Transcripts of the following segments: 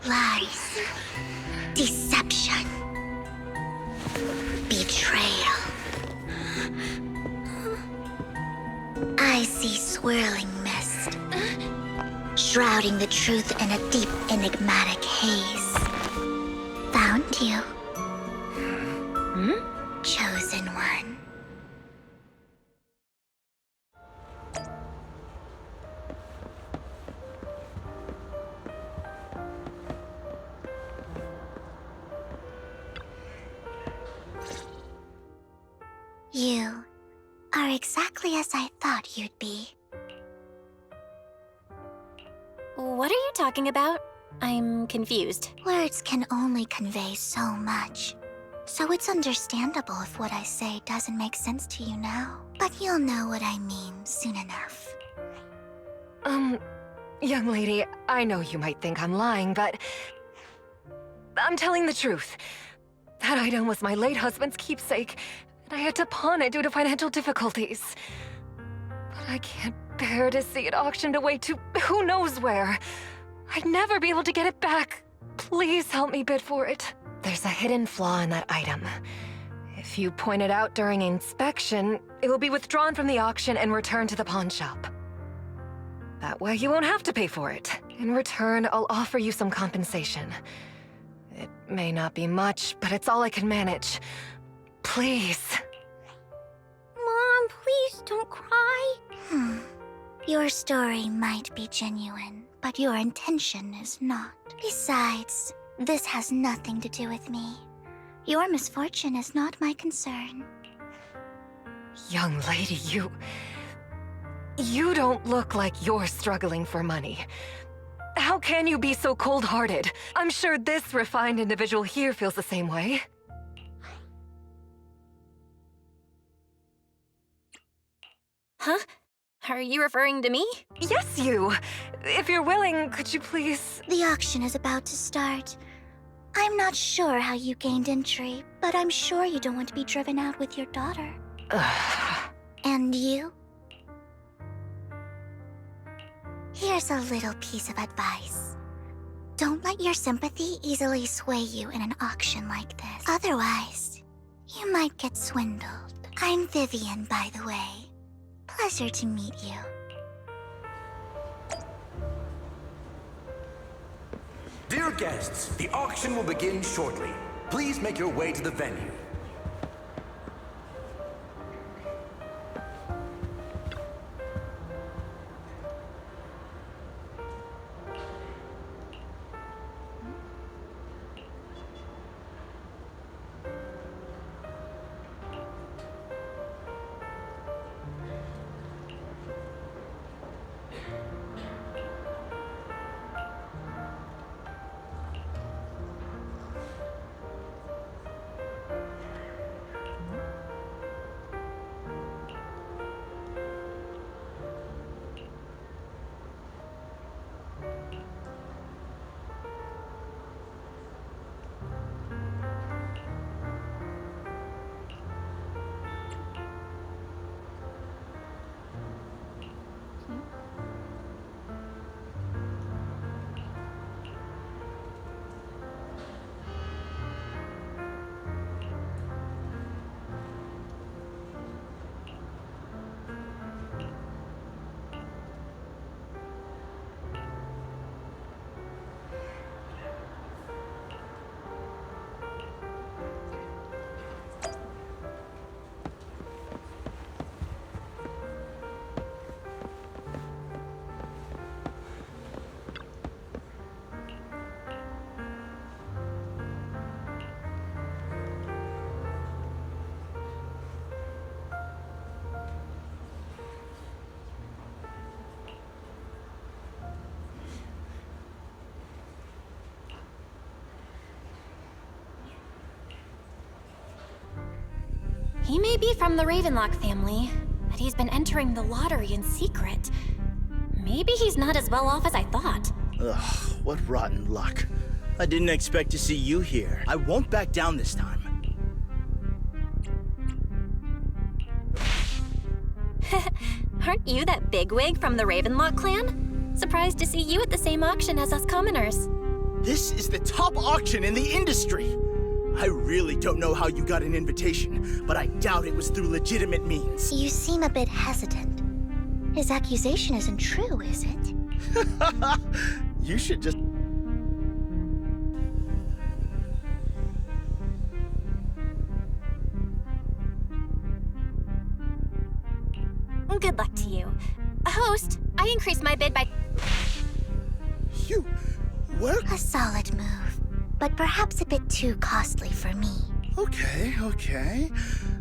Lies. Deception. Betrayal. I see swirling mist, shrouding the truth in a deep, enigmatic haze. Found you. Chosen one. You are exactly as I thought you'd be. What are you talking about? I'm confused. Words can only convey so much. So it's understandable if what I say doesn't make sense to you now. But you'll know what I mean soon enough. Young lady, I know you might think I'm lying, but I'm telling the truth. That item was my late husband's keepsake, and I had to pawn it due to financial difficulties. But I can't bear to see it auctioned away to who knows where. I'd never be able to get it back. Please help me bid for it. There's a hidden flaw in that item. If you point it out during inspection, it will be withdrawn from the auction and returned to the pawn shop. That way you won't have to pay for it. In return, I'll offer you some compensation. It may not be much, but it's all I can manage. Please. Mom, please don't cry. Your story might be genuine, but your intention is not. Besides, this has nothing to do with me. Your misfortune is not my concern. Young lady, you don't look like you're struggling for money. How can you be so cold-hearted? I'm sure this refined individual here feels the same way. Huh? Are you referring to me? Yes, you! If you're willing, could you please... The auction is about to start. I'm not sure how you gained entry, but I'm sure you don't want to be driven out with your daughter. And you? Here's a little piece of advice. Don't let your sympathy easily sway you in an auction like this. Otherwise, you might get swindled. I'm Vivian, by the way. Pleasure to meet you. Dear guests, the auction will begin shortly. Please make your way to the venue. He may be from the Ravenlock family, but he's been entering the lottery in secret. Maybe he's not as well off as I thought. Ugh, what rotten luck. I didn't expect to see you here. I won't back down this time. Aren't you that bigwig from the Ravenlock clan? Surprised to see you at the same auction as us commoners. This is the top auction in the industry. I really don't know how you got an invitation, but I doubt it was through legitimate means. You seem a bit hesitant. His accusation isn't true, is it? You should just... Good luck to you. Host, I increased my bid by... You... work? A solid move, but perhaps a bit too costly for me. Okay.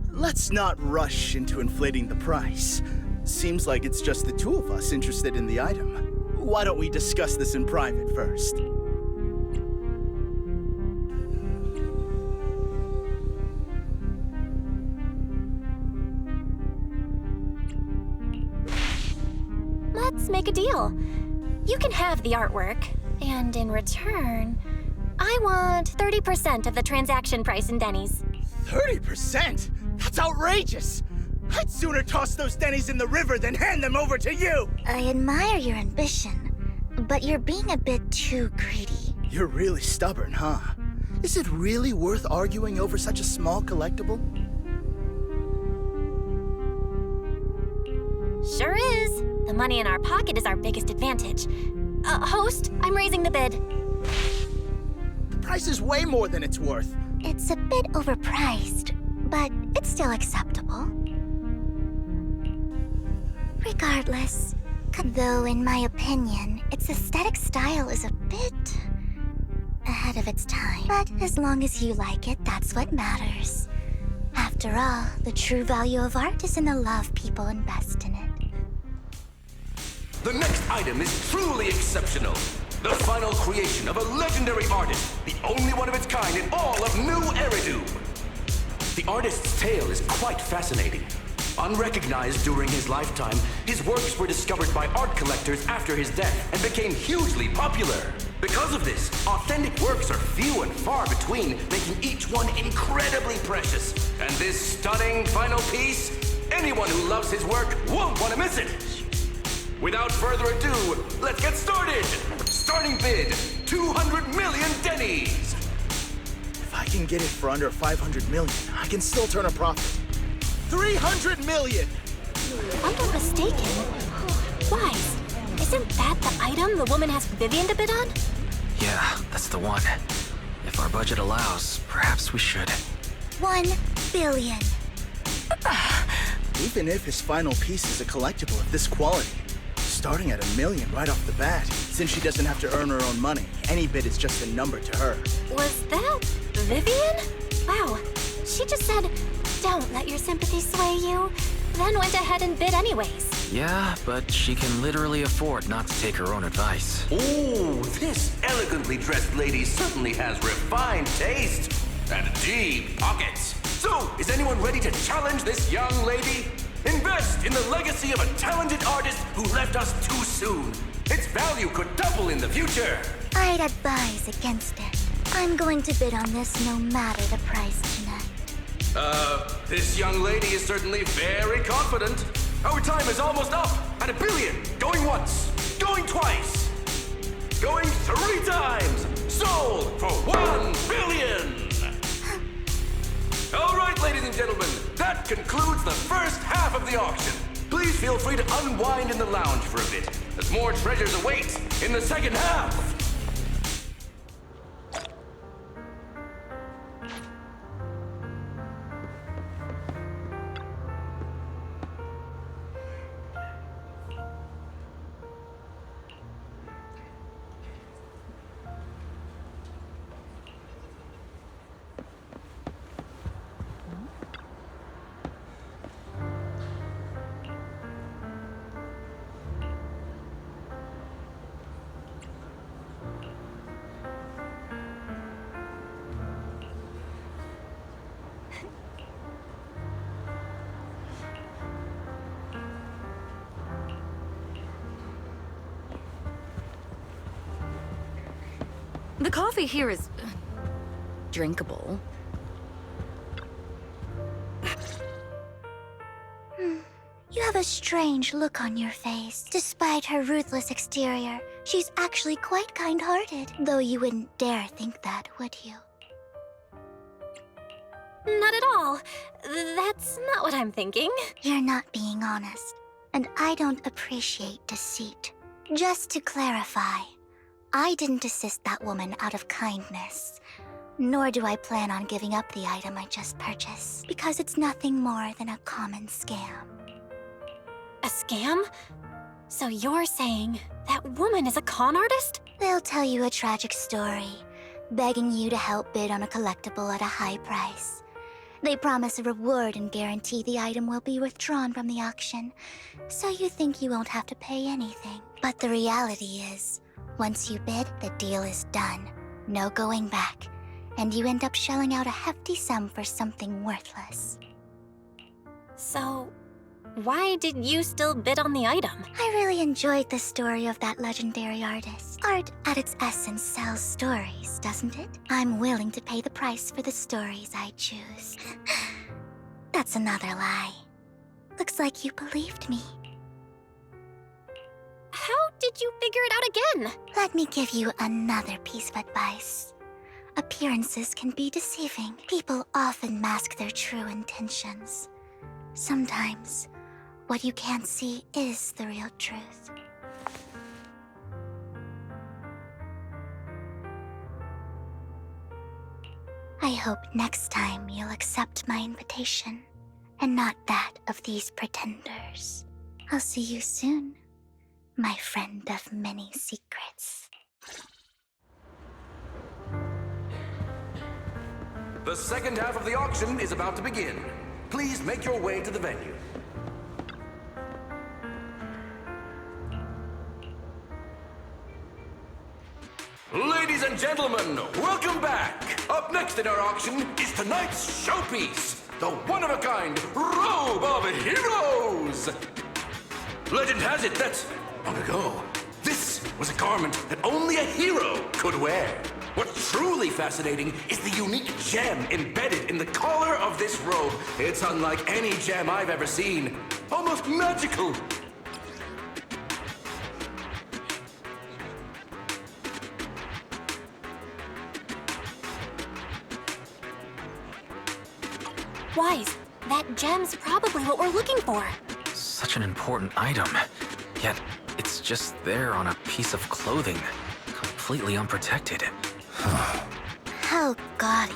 Let's not rush into inflating the price. Seems like it's just the two of us interested in the item. Why don't we discuss this in private first? Let's make a deal. You can have the artwork, and in return, I want 30% of the transaction price in Denny's. 30%? That's outrageous! I'd sooner toss those Denny's in the river than hand them over to you! I admire your ambition, but you're being a bit too greedy. You're really stubborn, huh? Is it really worth arguing over such a small collectible? Sure is. The money in our pocket is our biggest advantage. Host, I'm raising the bid. The price is way more than it's worth. It's a bit overpriced, but it's still acceptable. Regardless, though in my opinion, its aesthetic style is a bit ahead of its time. But as long as you like it, that's what matters. After all, the true value of art is in the love people invest in it. The next item is truly exceptional. The final creation of a legendary artist, the only one of its kind in all of New Eridu. The artist's tale is quite fascinating. Unrecognized during his lifetime, his works were discovered by art collectors after his death and became hugely popular. Because of this, authentic works are few and far between, making each one incredibly precious. And this stunning final piece, anyone who loves his work won't want to miss it. Without further ado, let's get started! Starting bid, 200 million Denny's! If I can get it for under 500 million, I can still turn a profit. 300 million! If I'm not mistaken, Wise, isn't that the item the woman asked Vivian to bid on? Yeah, that's the one. If our budget allows, perhaps we should. 1 billion. Even if his final piece is a collectible of this quality, starting at $1 million right off the bat, since she doesn't have to earn her own money, any bid is just a number to her. Was that Vivian? Wow, she just said, "Don't let your sympathy sway you," then went ahead and bid anyways. Yeah, but she can literally afford not to take her own advice. Ooh, this elegantly dressed lady certainly has refined taste and deep pockets. So, is anyone ready to challenge this young lady? Invest in the legacy of a talented artist who left us too soon. Its value could double in the future. I'd advise against it. I'm going to bid on this no matter the price tonight. This young lady is certainly very confident. Our time is almost up at $1 billion. Going once, going twice, going 3 times. Sold for $1 billion. All right, ladies and gentlemen, that concludes the first half of the auction. Please feel free to unwind in the lounge for a bit, as more treasures await in the second half. The coffee here is drinkable. You have a strange look on your face. Despite her ruthless exterior, She's actually quite kind-hearted, though you wouldn't dare think that, would you? Not at all. That's not what I'm thinking. You're not being honest, and I don't appreciate deceit. Just to clarify, I didn't assist that woman out of kindness, nor do I plan on giving up the item I just purchased, because it's nothing more than a common scam. A scam? So you're saying that woman is a con artist? They'll tell you a tragic story, begging you to help bid on a collectible at a high price. They promise a reward and guarantee the item will be withdrawn from the auction, so you think you won't have to pay anything. But the reality is, once you bid, the deal is done. No going back, and you end up shelling out a hefty sum for something worthless. So, why did you still bid on the item? I really enjoyed the story of that legendary artist. Art, at its essence, sells stories, doesn't it? I'm willing to pay the price for the stories I choose. That's another lie. Looks like you believed me. How did you figure it out again? Let me give you another piece of advice. Appearances can be deceiving. People often mask their true intentions. Sometimes, what you can't see is the real truth. I hope next time you'll accept my invitation, and not that of these pretenders. I'll see you soon, my friend of many secrets. The second half of the auction is about to begin. Please make your way to the venue. Ladies and gentlemen, welcome back! Up next in our auction is tonight's showpiece, the one-of-a-kind Robe of Heroes! Legend has it that, long ago, this was a garment that only a hero could wear. What's truly fascinating is the unique gem embedded in the collar of this robe. It's unlike any gem I've ever seen. Almost magical. Wise, that gem's probably what we're looking for. Such an important item. Yet, it's just there on a piece of clothing, completely unprotected. How gaudy.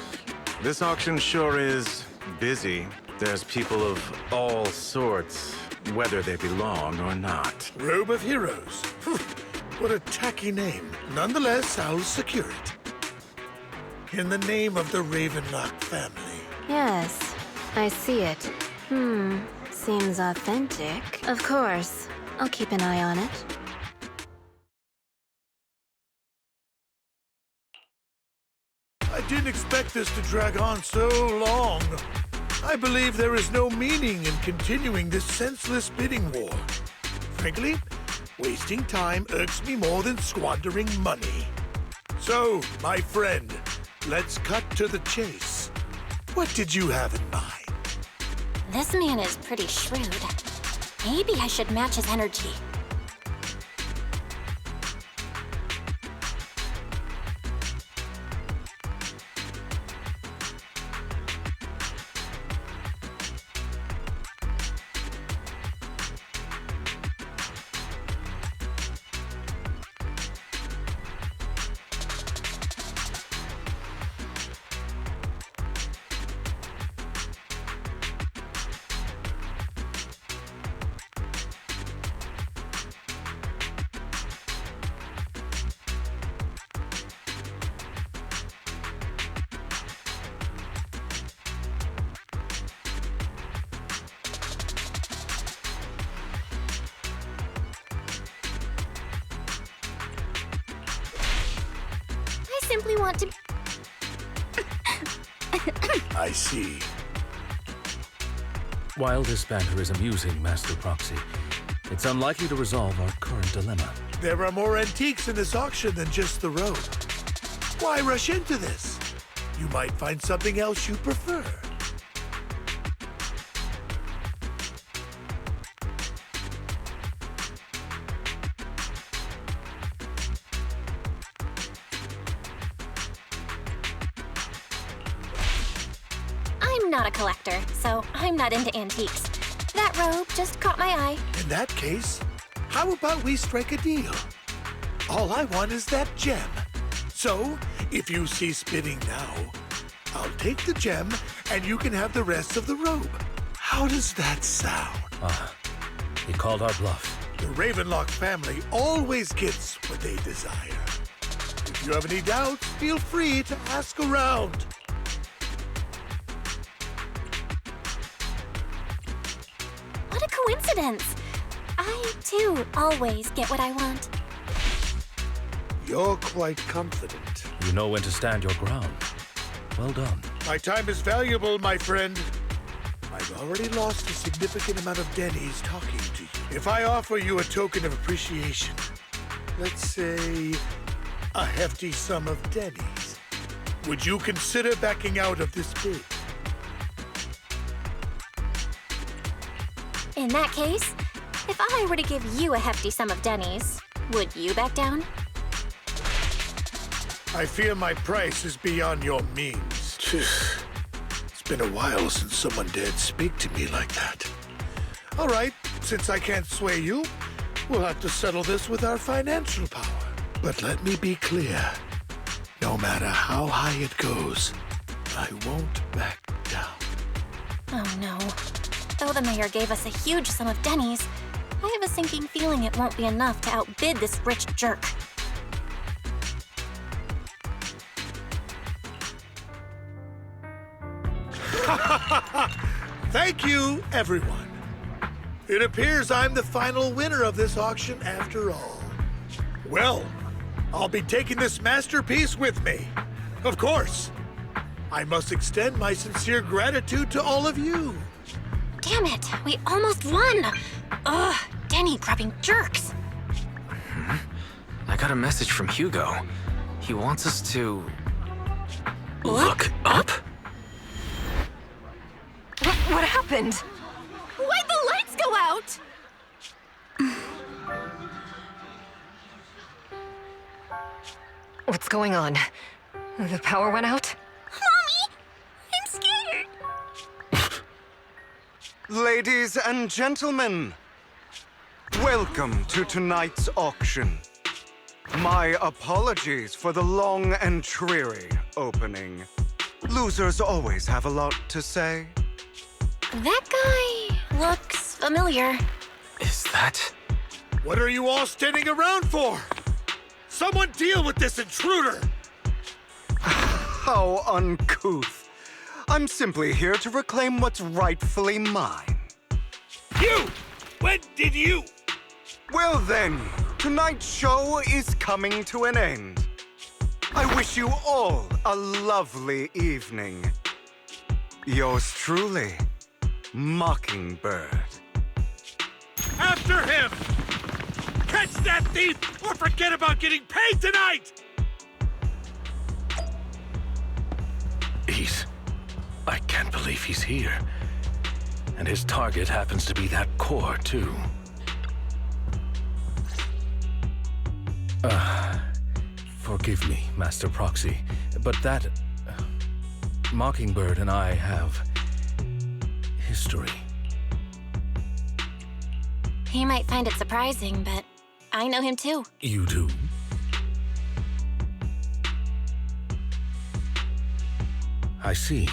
This auction sure is busy. There's people of all sorts, whether they belong or not. Robe of Heroes. What a tacky name. Nonetheless, I'll secure it. In the name of the Ravenlock family. Yes, I see it. Seems authentic. Of course. I'll keep an eye on it. I didn't expect this to drag on so long. I believe there is no meaning in continuing this senseless bidding war. Frankly, wasting time irks me more than squandering money. So, my friend, let's cut to the chase. What did you have in mind? This man is pretty shrewd. Maybe I should match his energy. I simply want to... I see. While this banter is amusing, Master Proxy, it's unlikely to resolve our current dilemma. There are more antiques in this auction than just the robe. Why rush into this? You might find something else you prefer. not a collector, so I'm not into antiques. That robe just caught my eye. In that case, how about we strike a deal? All I want is that gem. So, if you cease bidding now, I'll take the gem and you can have the rest of the robe. How does that sound? He called our bluff. The Ravenlock family always gets what they desire. If you have any doubts, feel free to ask around. What a coincidence. I, too, always get what I want. You're quite confident. You know when to stand your ground. Well done. My time is valuable, my friend. I've already lost a significant amount of Denny's talking to you. If I offer you a token of appreciation, let's say a hefty sum of Denny's, would you consider backing out of this bid? In that case, if I were to give you a hefty sum of Denny's, would you back down? I fear my price is beyond your means. It's been a while since someone dared speak to me like that. All right, since I can't sway you, we'll have to settle this with our financial power. But let me be clear. No matter how high it goes, I won't back down. Oh no. Though the mayor gave us a huge sum of Denny's, I have a sinking feeling it won't be enough to outbid this rich jerk. Thank you, everyone. It appears I'm the final winner of this auction after all. Well, I'll be taking this masterpiece with me. Of course. I must extend my sincere gratitude to all of you. Damn it, we almost won! Ugh, Denny grabbing jerks. I got a message from Hugo. He wants us to... Look up? What happened? Why'd the lights go out? What's going on? The power went out? Mommy! I'm scared! Ladies and gentlemen, welcome to tonight's auction. My apologies for the long and dreary opening. Losers always have a lot to say. That guy looks familiar. Is that... What are you all standing around for? Someone deal with this intruder! How uncouth. I'm simply here to reclaim what's rightfully mine. You! When did you? Well then, tonight's show is coming to an end. I wish you all a lovely evening. Yours truly, Mockingbird. After him! Catch that thief or forget about getting paid tonight! I can't believe he's here. And his target happens to be that core, too. Forgive me, Master Proxy, but that... Mockingbird and I have... history. He might find it surprising, but I know him too. You do? I see.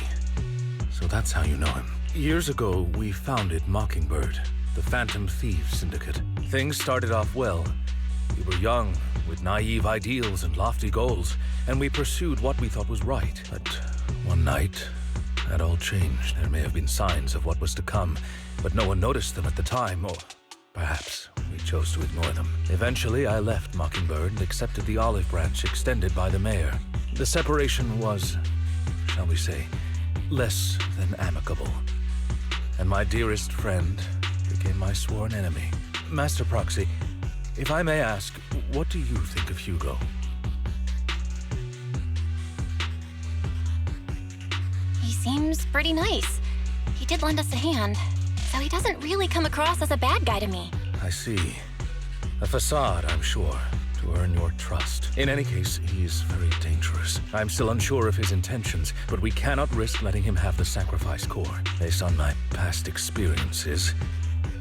So that's how you know him. Years ago, we founded Mockingbird, the Phantom Thieves Syndicate. Things started off well. We were young, with naive ideals and lofty goals, and we pursued what we thought was right. But one night, that all changed. There may have been signs of what was to come, but no one noticed them at the time, or perhaps we chose to ignore them. Eventually, I left Mockingbird and accepted the olive branch extended by the mayor. The separation was, shall we say, less than amicable. And my dearest friend became my sworn enemy. Master Proxy, if I may ask, what do you think of Hugo? He seems pretty nice. He did lend us a hand, so he doesn't really come across as a bad guy to me. I see. A facade, I'm sure. to earn your trust. In any case, he is very dangerous. I'm still unsure of his intentions, but we cannot risk letting him have the sacrifice core. Based on my past experiences,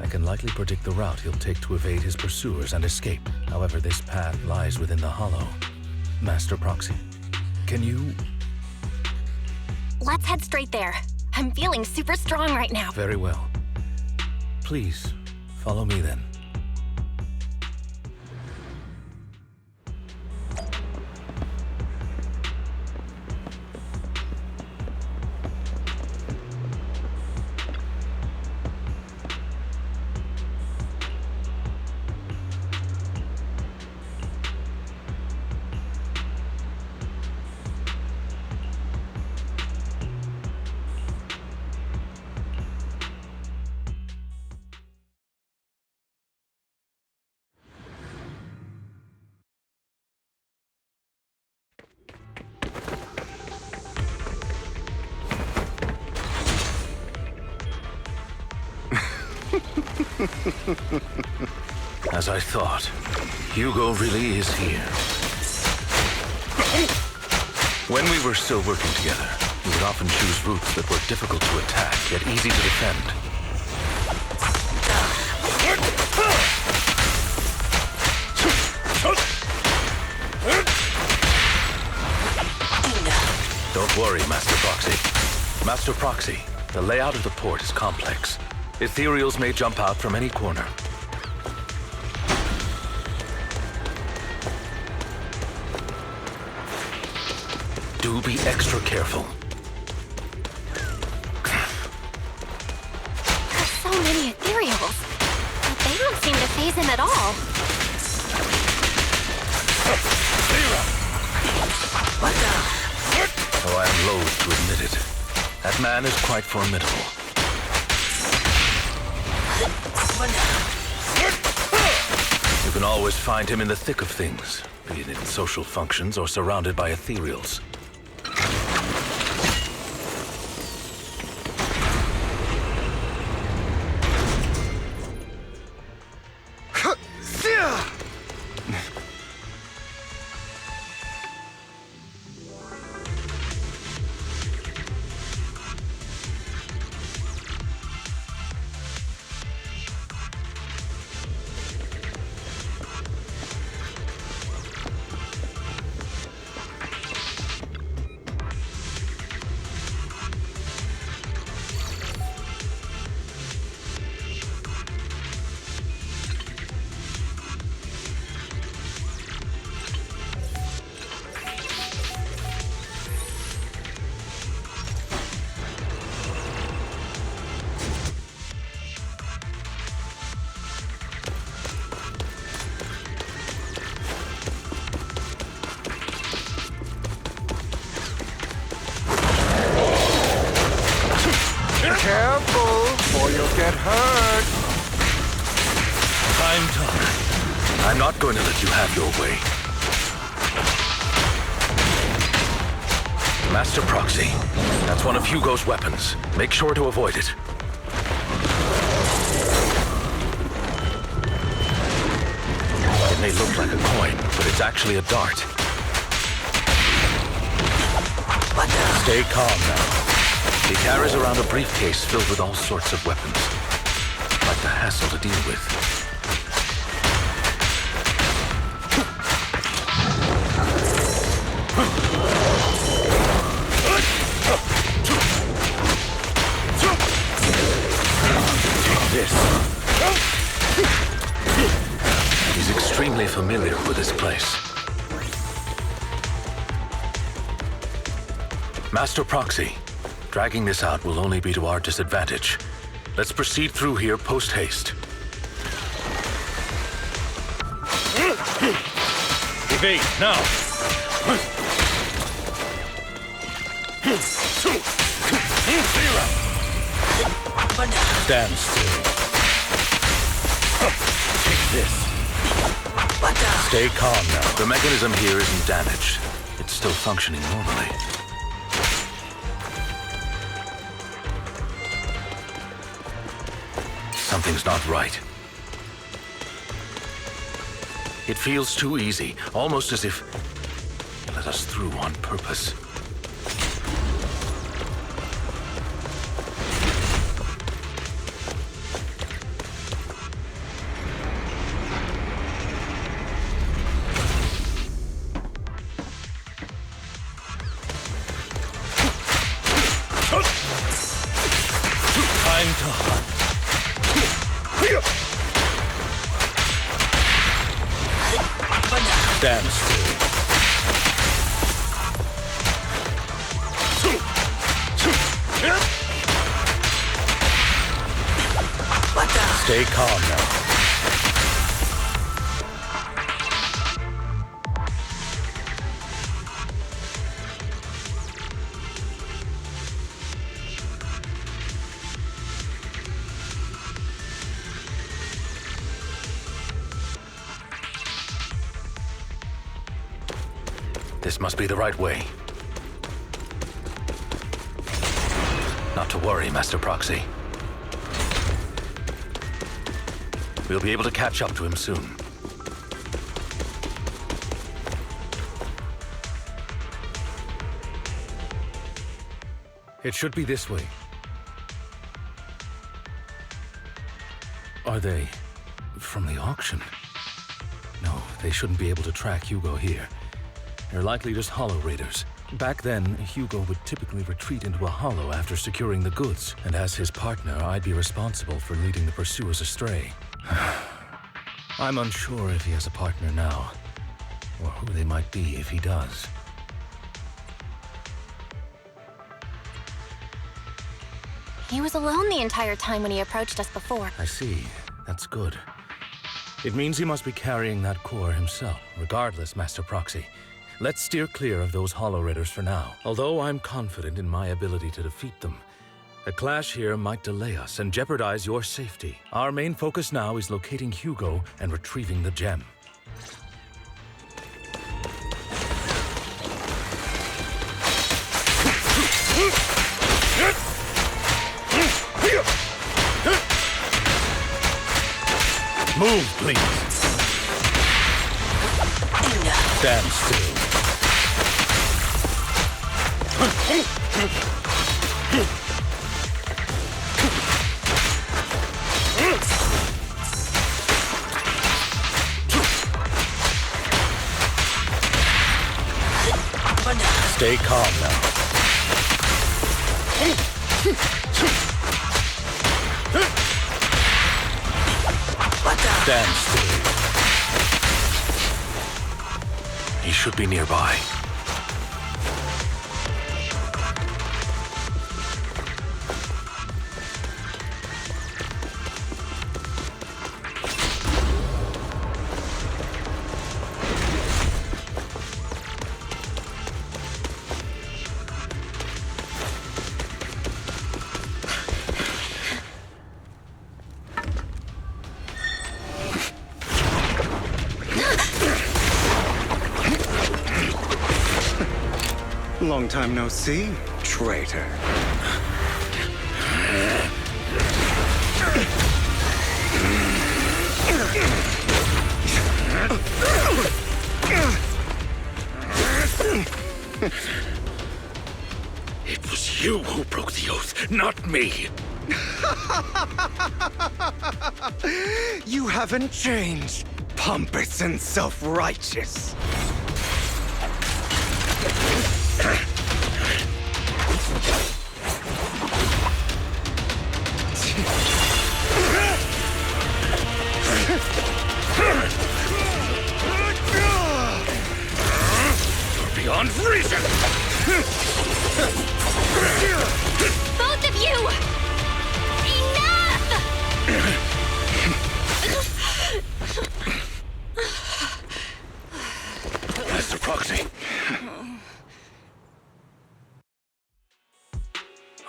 I can likely predict the route he'll take to evade his pursuers and escape. However, this path lies within the Hollow. Master Proxy, can you... Let's head straight there. I'm feeling super strong right now. Very well. Please, follow me then. As I thought, Hugo really is here. When we were still working together, we would often choose routes that were difficult to attack, yet easy to defend. Don't worry, Master Proxy. Master Proxy, the layout of the port is complex. Ethereals may jump out from any corner. Do be extra careful. There's so many ethereals, but they don't seem to faze him at all. Though I am loath to admit it, that man is quite formidable. You can always find him in the thick of things, be it in social functions or surrounded by ethereals. Careful, or you'll get hurt. I'm tough. I'm not going to let you have your way. Master Proxy, that's one of Hugo's weapons. Make sure to avoid it. It may look like a coin, but it's actually a dart. Stay calm now. He carries around a briefcase filled with all sorts of weapons. Quite the hassle to deal with. Take this. He's extremely familiar with this place. Master Proxy. Dragging this out will only be to our disadvantage. Let's proceed through here post-haste. Evade, now! Stand still. Take this. Stay calm now. The mechanism here isn't damaged. It's still functioning normally. Something's not right. It feels too easy, almost as if he let us through on purpose. Time to hunt. Stand still. Stay calm now. This must be the right way. Not to worry, Master Proxy. We'll be able to catch up to him soon. It should be this way. Are they from the auction? No, they shouldn't be able to track Hugo here. They're likely just hollow raiders. Back then, Hugo would typically retreat into a hollow after securing the goods, and as his partner, I'd be responsible for leading the pursuers astray. I'm unsure if he has a partner now, or who they might be if he does. He was alone the entire time when he approached us before. I see. That's good. It means he must be carrying that core himself. Regardless, Master Proxy, let's steer clear of those hollow raiders for now. Although I'm confident in my ability to defeat them, a clash here might delay us and jeopardize your safety. Our main focus now is locating Hugo and retrieving the gem. Move, please. Stand still. Stay calm now. Stand still. He should be nearby. Long time no see, traitor. It was you who broke the oath, not me. You haven't changed, pompous and self-righteous. You're beyond reason! Both of you! Enough! Master Proxy.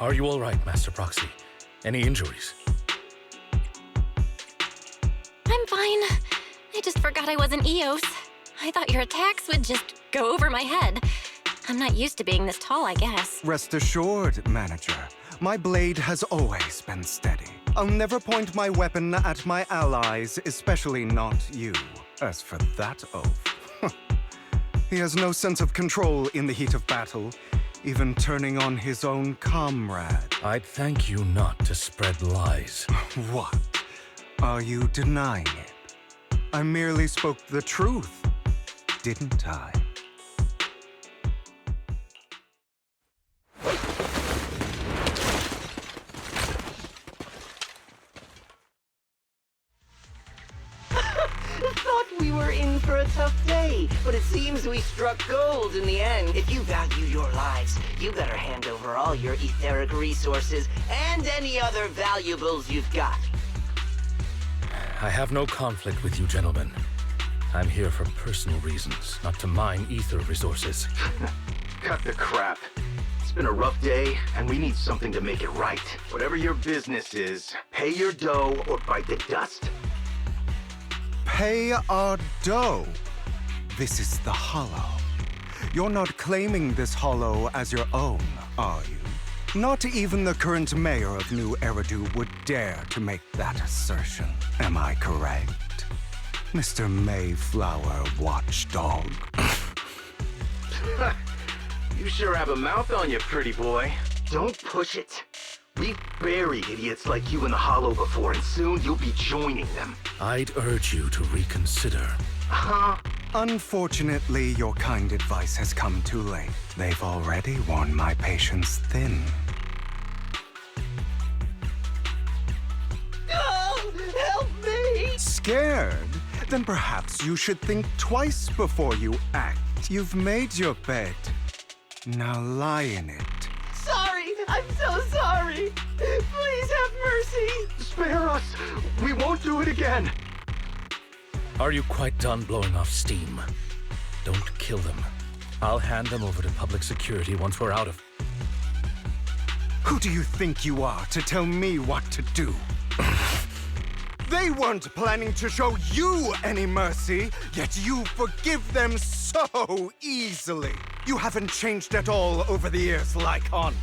Are you all right, Master Proxy? Any injuries? I'm fine. I just forgot I wasn't Eos. I thought your attacks would just go over my head. I'm not used to being this tall, I guess. Rest assured, Manager. My blade has always been steady. I'll never point my weapon at my allies, especially not you. As for that oaf, he has no sense of control in the heat of battle, even turning on his own comrade. I'd thank you not to spread lies. What? Are you denying it? I merely spoke the truth, didn't I? Thought we were in for a tough day, but it seems we struck gold in the end. If you value your lives, you better hand over all your etheric resources and any other valuables you've got. I have no conflict with you, gentlemen. I'm here for personal reasons, not to mine ether resources. Cut the crap. It's been a rough day, and we need something to make it right. Whatever your business is, pay your dough or bite the dust. Pay our dough. This is the Hollow. You're not claiming this Hollow as your own, are you? Not even the current mayor of New Eridu would dare to make that assertion. Am I correct? Mr. Mayflower Watchdog. You sure have a mouth on you, pretty boy. Don't push it. We've buried idiots like you in the Hollow before, and soon you'll be joining them. I'd urge you to reconsider. Unfortunately, your kind advice has come too late. They've already worn my patience thin. Oh, help me! Scared? Then perhaps you should think twice before you act. You've made your bed. Now lie in it. Sorry! I'm so sorry! Please have mercy! Spare us! We won't do it again! Are you quite done blowing off steam? Don't kill them. I'll hand them over to public security once we're out of... Who do you think you are to tell me what to do? They weren't planning to show you any mercy, yet you forgive them so easily. You haven't changed at all over the years, Lycon.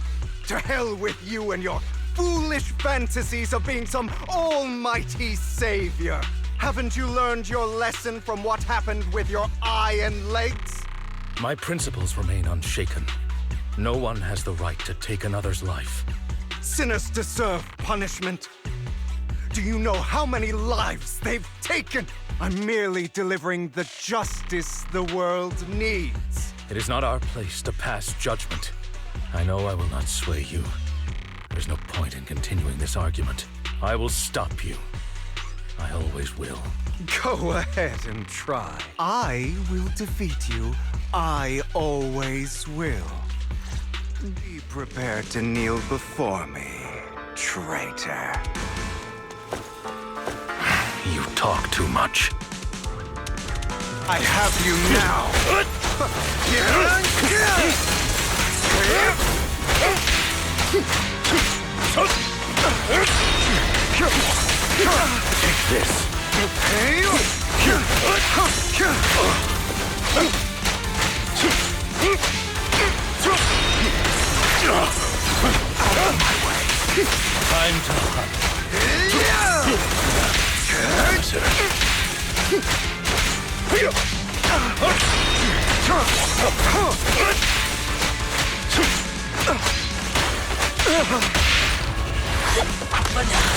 To hell with you and your foolish fantasies of being some almighty savior. Haven't you learned your lesson from what happened with your eye and legs? My principles remain unshaken. No one has the right to take another's life. Sinners deserve punishment. Do you know how many lives they've taken? I'm merely delivering the justice the world needs. It is not our place to pass judgment. I know I will not sway you. There's no point in continuing this argument. I will stop you. I always will. Go ahead and try. I will defeat you. I always will. Be prepared to kneel before me, traitor. You talk too much. I have you now. Take this. Time to hunt.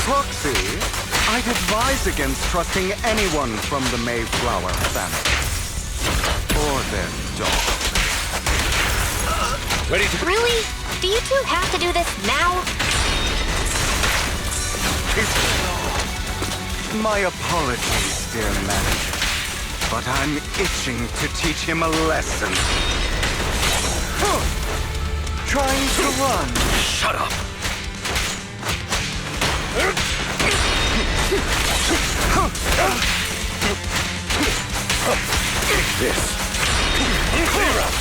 Foxy, I'd advise against trusting anyone from the Mayflower family. Or their dog. Ready to... Really? Do you two have to do this now? My apologies, dear manager. But I'm itching to teach him a lesson. Trying to run. Shut up. Take this. Clear up.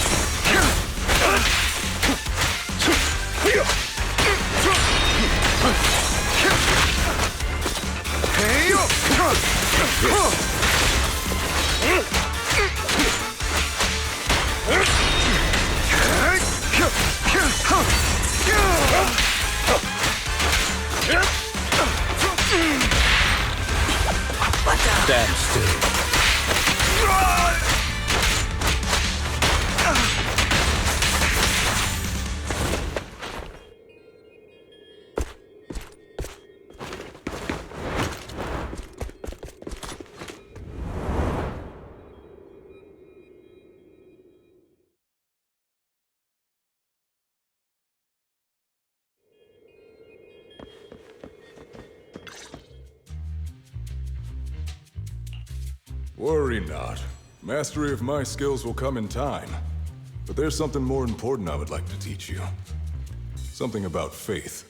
Stand still. Worry not. Mastery of my skills will come in time. But there's something more important I would like to teach you. Something about faith.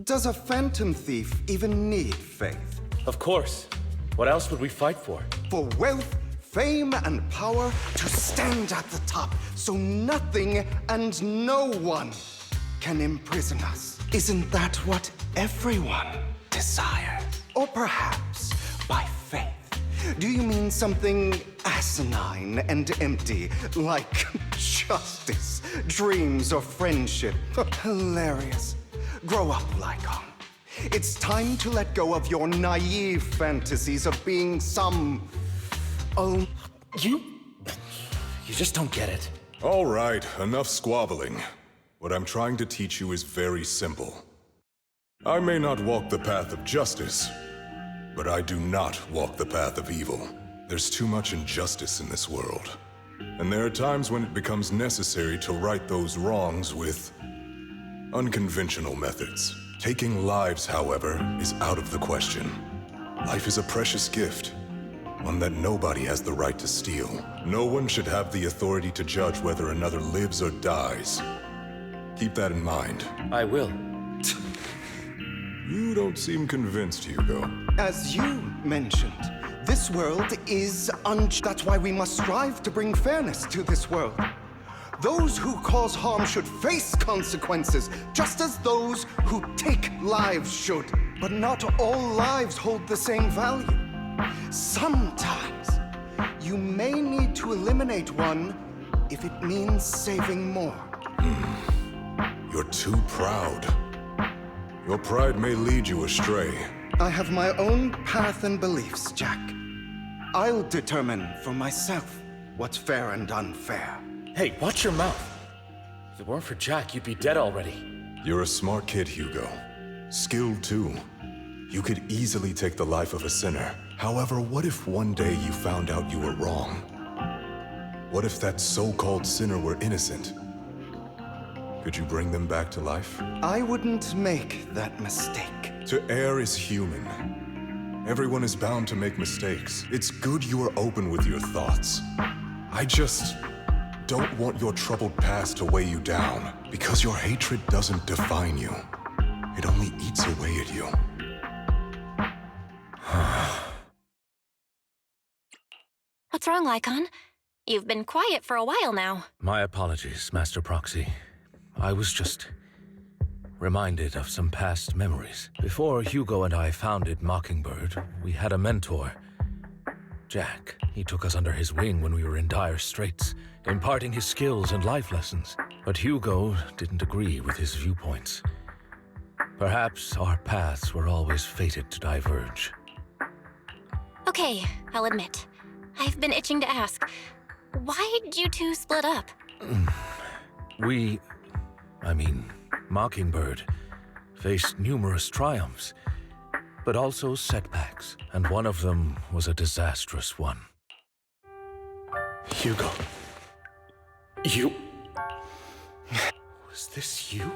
Does a phantom thief even need faith? Of course. What else would we fight for? For wealth, fame, and power to stand at the top so nothing and no one can imprison us. Isn't that what everyone desires? Or perhaps by faith? Do you mean something asinine and empty, like justice, dreams, or friendship? Hilarious. Grow up, Lycon. It's time to let go of your naive fantasies of being some... Oh... You just don't get it. All right, enough squabbling. What I'm trying to teach you is very simple. I may not walk the path of justice, but I do not walk the path of evil. There's too much injustice in this world. And there are times when it becomes necessary to right those wrongs with unconventional methods. Taking lives, however, is out of the question. Life is a precious gift, one that nobody has the right to steal. No one should have the authority to judge whether another lives or dies. Keep that in mind. I will. You don't seem convinced, Hugo. As you mentioned, this world is unjust. That's why we must strive to bring fairness to this world. Those who cause harm should face consequences, just as those who take lives should. But not all lives hold the same value. Sometimes, you may need to eliminate one if it means saving more. You're too proud. Your pride may lead you astray. I have my own path and beliefs, Jack. I'll determine for myself what's fair and unfair. Hey, watch your mouth. If it weren't for Jack, you'd be dead already. You're a smart kid, Hugo. Skilled too. You could easily take the life of a sinner. However, what if one day you found out you were wrong? What if that so-called sinner were innocent? Could you bring them back to life? I wouldn't make that mistake. To err is human. Everyone is bound to make mistakes. It's good you are open with your thoughts. I just don't want your troubled past to weigh you down, because your hatred doesn't define you. It only eats away at you. What's wrong, Lycon? You've been quiet for a while now. My apologies, Master Proxy. I was just reminded of some past memories. Before Hugo and I founded Mockingbird, we had a mentor, Jack. He took us under his wing when we were in dire straits, imparting his skills and life lessons. But Hugo didn't agree with his viewpoints. Perhaps our paths were always fated to diverge. Okay, I'll admit. I've been itching to ask. Why'd you two split up? Mockingbird faced numerous triumphs, but also setbacks, and one of them was a disastrous one. Hugo. You... Was this you?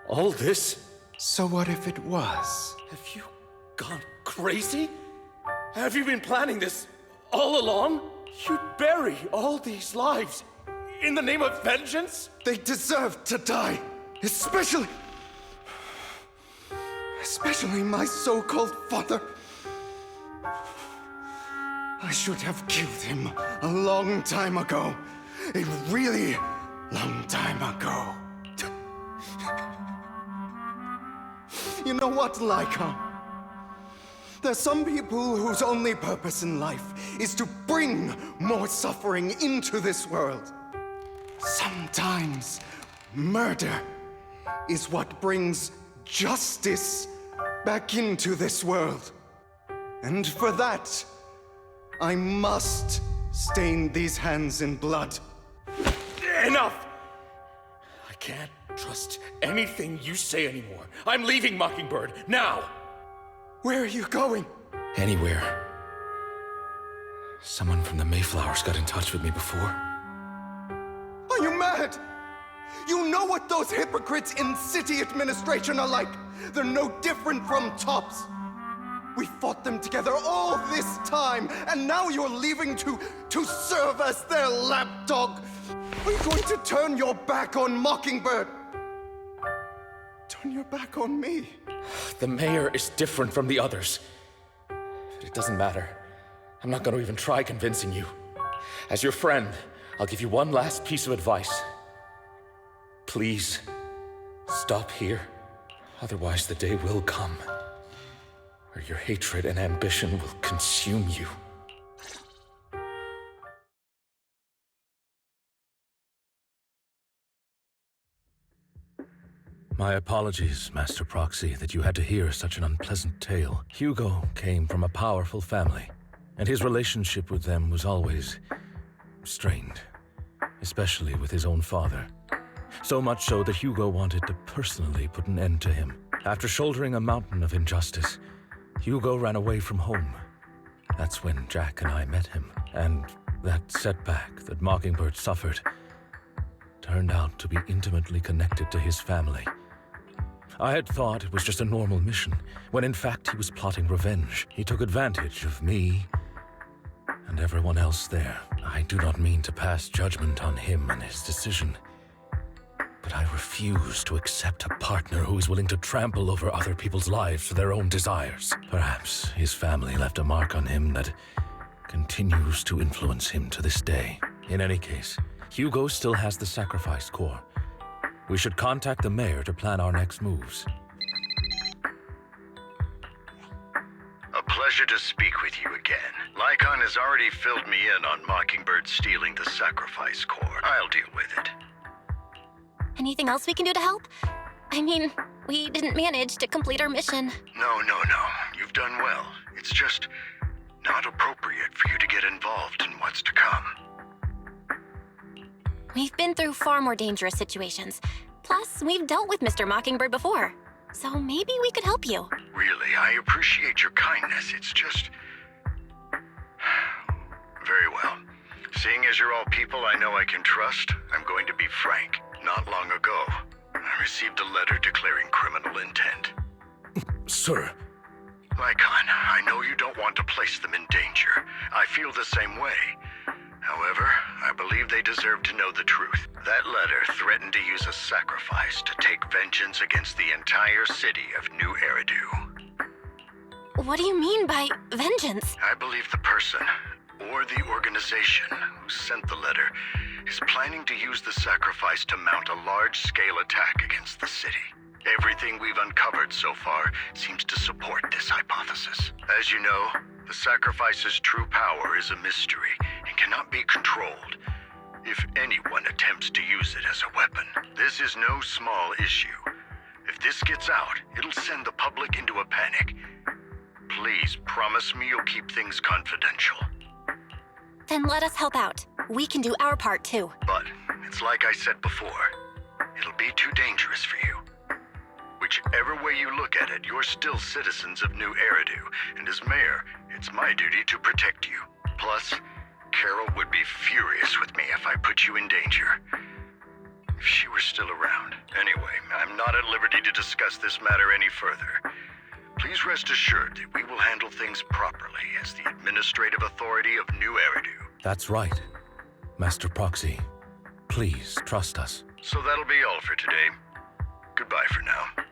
All this? So what if it was? Have you gone crazy? Have you been planning this all along? You'd bury all these lives in the name of vengeance? They deserve to die. Especially my so-called father. I should have killed him a long time ago. A really long time ago. You know what, Lycon? There's some people whose only purpose in life is to bring more suffering into this world. Sometimes murder is what brings justice back into this world. And for that, I must stain these hands in blood. Enough! I can't trust anything you say anymore. I'm leaving Mockingbird, now! Where are you going? Anywhere. Someone from the Mayflowers got in touch with me before. Are you mad? You know what those hypocrites in city administration are like. They're no different from tops. We fought them together all this time, and now you're leaving to serve as their lapdog. Are you going to turn your back on Mockingbird? Turn your back on me? The mayor is different from the others. But it doesn't matter. I'm not going to even try convincing you. As your friend, I'll give you one last piece of advice. Please, stop here. Otherwise, the day will come where your hatred and ambition will consume you. My apologies, Master Proxy, that you had to hear such an unpleasant tale. Hugo came from a powerful family, and his relationship with them was always strained, especially with his own father. So much so that Hugo wanted to personally put an end to him. After shouldering a mountain of injustice, Hugo ran away from home. That's when Jack and I met him, and that setback that Mockingbird suffered turned out to be intimately connected to his family. I had thought it was just a normal mission, when in fact he was plotting revenge. He took advantage of me and everyone else there. I do not mean to pass judgment on him and his decision, but I refuse to accept a partner who is willing to trample over other people's lives for their own desires. Perhaps his family left a mark on him that continues to influence him to this day. In any case, Hugo still has the sacrifice core. We should contact the mayor to plan our next moves. A pleasure to speak with you again. Lycon has already filled me in on Mockingbird stealing the sacrifice core. I'll deal with it. Anything else we can do to help? I mean, we didn't manage to complete our mission. No. You've done well. It's just not appropriate for you to get involved in what's to come. We've been through far more dangerous situations. Plus, we've dealt with Mr. Mockingbird before. So maybe we could help you. Really, I appreciate your kindness. It's just... Very well. Seeing as you're all people I know I can trust, I'm going to be frank. Not long ago, I received a letter declaring criminal intent. Sir. Lycon, I know you don't want to place them in danger. I feel the same way. However, I believe they deserve to know the truth. That letter threatened to use a sacrifice to take vengeance against the entire city of New Eridu. What do you mean by vengeance? I believe the person, or the organization, who sent the letter is planning to use the sacrifice to mount a large-scale attack against the city. Everything we've uncovered so far seems to support this hypothesis. As you know, the sacrifice's true power is a mystery and cannot be controlled. If anyone attempts to use it as a weapon, this is no small issue. If this gets out, it'll send the public into a panic. Please promise me you'll keep things confidential. Then let us help out. We can do our part too. But it's like I said before, it'll be too dangerous for you. Whichever way you look at it, you're still citizens of New Eridu, and as mayor, it's my duty to protect you. Plus, Carol would be furious with me if I put you in danger. If she were still around. Anyway, I'm not at liberty to discuss this matter any further. Please rest assured that we will handle things properly as the administrative authority of New Eridu. That's right. Master Proxy, please trust us. So that'll be all for today. Goodbye for now.